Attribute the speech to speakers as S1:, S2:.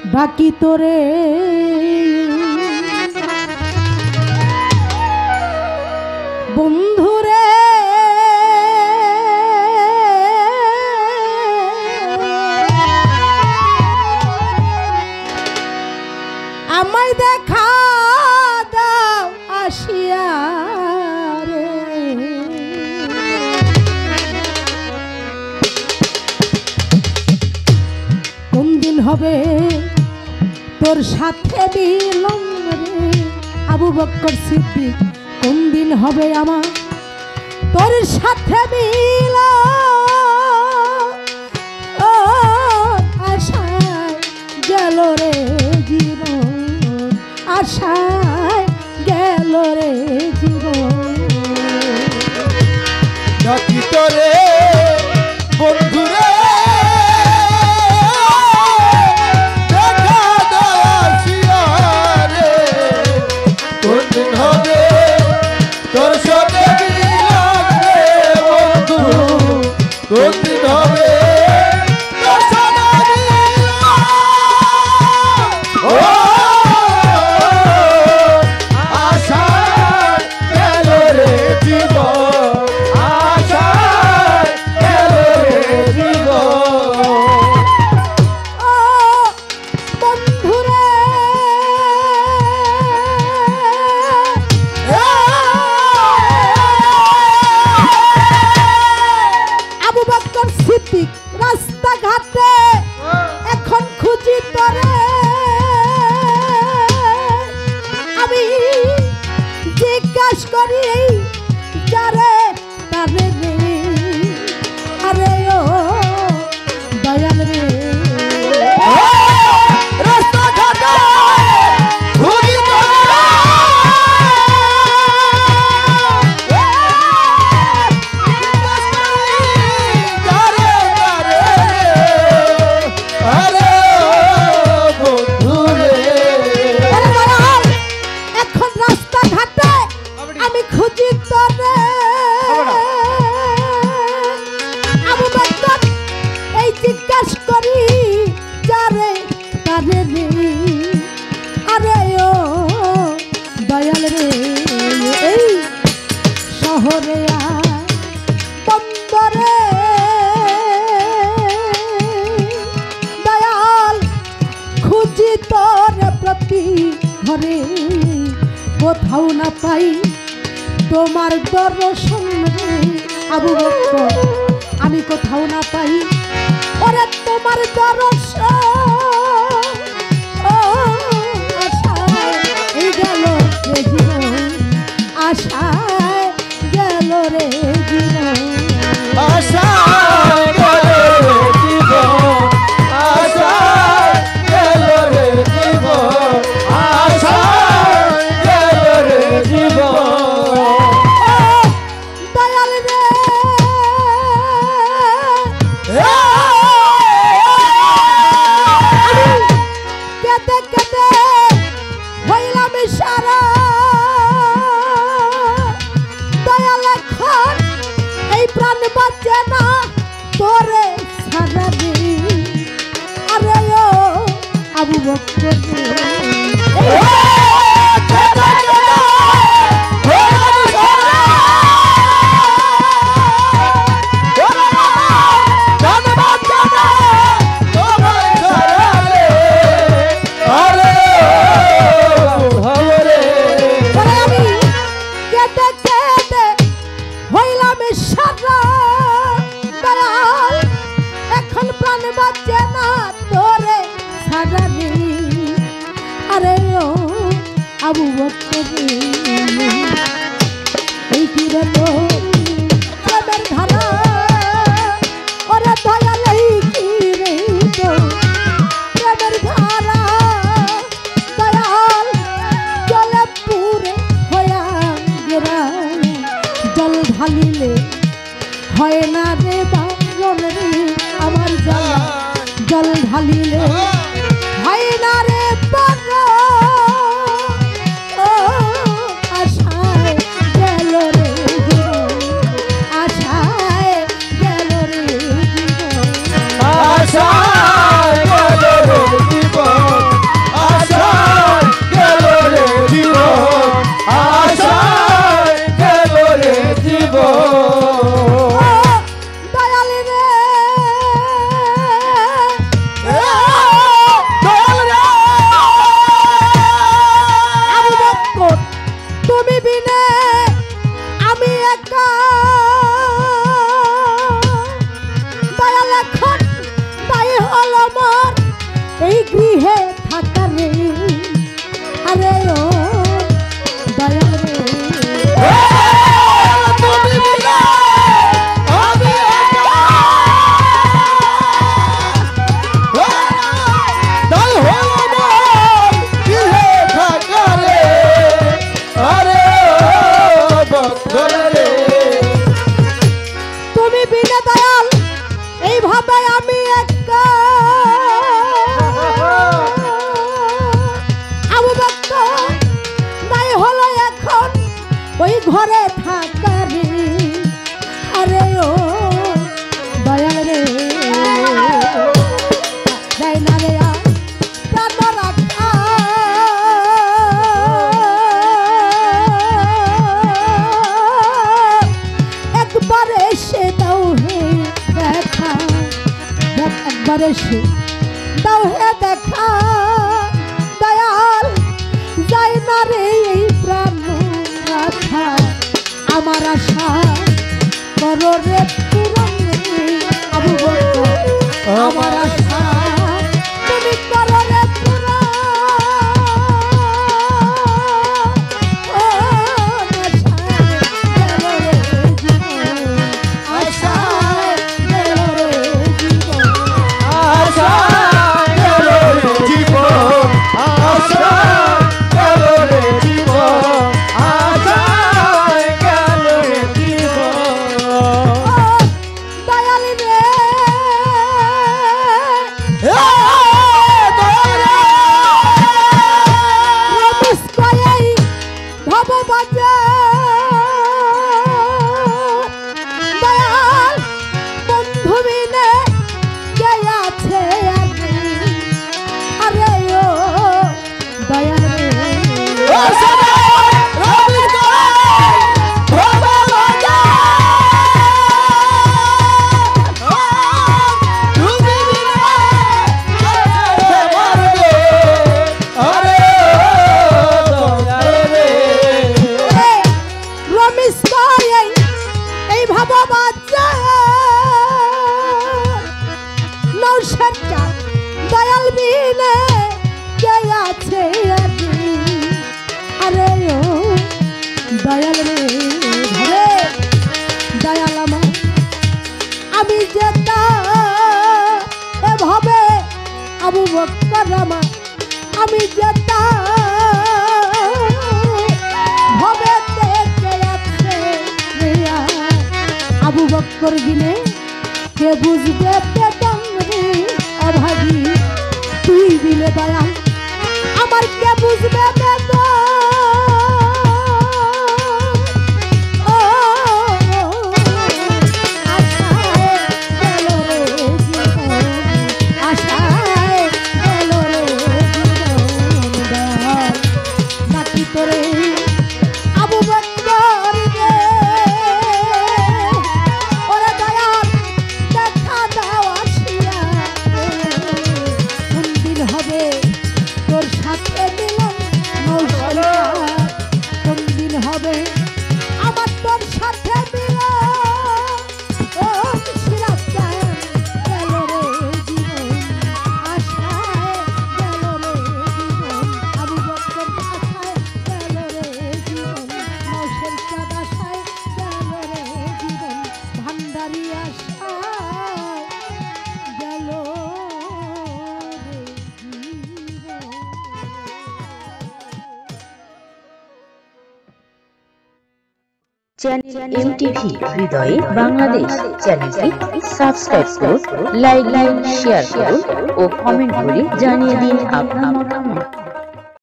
S1: বাকি তোরে বন্ধুরে আমায় দেখা দাও আসিয়া রে কোন দিন হবে তোর সাথে মিলন রে আবু বকর সিদ্দিক কোন দিন হবে আমার তোর সাথে মিলন ও আশায় গেল রে জীবন আশায় গেল রে জীবন
S2: ডাকি তোরে বন্ধুরে
S1: রাস্তাঘাটে এখন খুঁজি তোরে আমি জিজ্ঞাসা করি যারে তারে রে আরে ও দয়াল রে
S2: রাস্তাঘাটে খুঁজি তোরে
S1: শহরে বন্দরে দয়াল খুঁজি তোর প্রতি ঘরে কোথাও না পাই তোমার দর্শন রে আবু বকর আমি কোথাও না পাই ওরে তোমার দর্শন ও আশায় গেল রে জীবন আশায় গেল রে জীবন
S2: আশায় গেল রে জীবন আশায় গেল রে জীবন আশায় গেল রে জীবন
S1: দয়াল রে কেটে কেটে হইলাম সারা দয়াল এখন এই প্রাণ বাঁচে না তোরে সারা রে আরে ও আবু বকর এখন প্রাণ বাঁচে না তোরে সারা রে আরে ও আবু বকর এই কি রে প্রেমের ধারা ওরে দয়াল এই কি রে তো প্রেমের ধারা দয়াল জলে পুরে হইয়া গেরা জল ঢালিলে হয় না রে বারণ রে আমার জ্বালা জল ঢালিলে হয় না রে বারণ ও আশায় গেল রে জীবন আশায় গেল রে জীবন
S2: আশায় গেল রে জীবন
S1: গৃহে থাকা রে আরে ও দয়াল রে তুমি বিনা দয়াল এইভাবে আমি একা আবু বকর নাই হলো এখন ওই ঘরে থাকা রে আরে ও দয়াল রে যাই না রে প্রাণ রাখা একবার এসে দাও হে দেখা একবার এসে দাও হে দেখা দয়াল যাই না রে এই প্রাণ রাখা আমার আশা করো রে পূরণ রে আবু বকর আমার আশা তুমি করো রে পূরণ দয়াল বিনে কে আছে আরে ও দয়াল রে রে দয়াল আমার আমি যেতা এভাবে আবু বকর আমার আমি যেতা ভাবে কে আছে আবু বকর বিনে কে বুঝবে বেদম রে অভাগী তুই দিলে দয়াল আমার কে বুঝবে বেদম ও আশায় গেল রে জীবন আশায় গেল রে জীবন দয়াল নাকি তোরে আবু বকর রে ওরে দয়াল দেখা দাও আসিয়া কোন দিন হবে তোর সাথে মিলন মৌসুমা কোন দিন হবে আমার তোর সাথে মিলন ও সিরাত গেল রে জীবন আশায় গেল রে জীবন আবু বকর আশায় গেল রে জীবন মৌসুম চাঁদ আশায় গেল রে জীবন ভান্ডারি আশায় গেল রে জীবন।
S3: চ্যানেল এমটিভি হৃদয়ে বাংলাদেশ চ্যানেলটি সাবস্ক্রাইব করুন, লাইক শেয়ার করুন ও কমেন্ট করে জানিয়ে দিন আপনার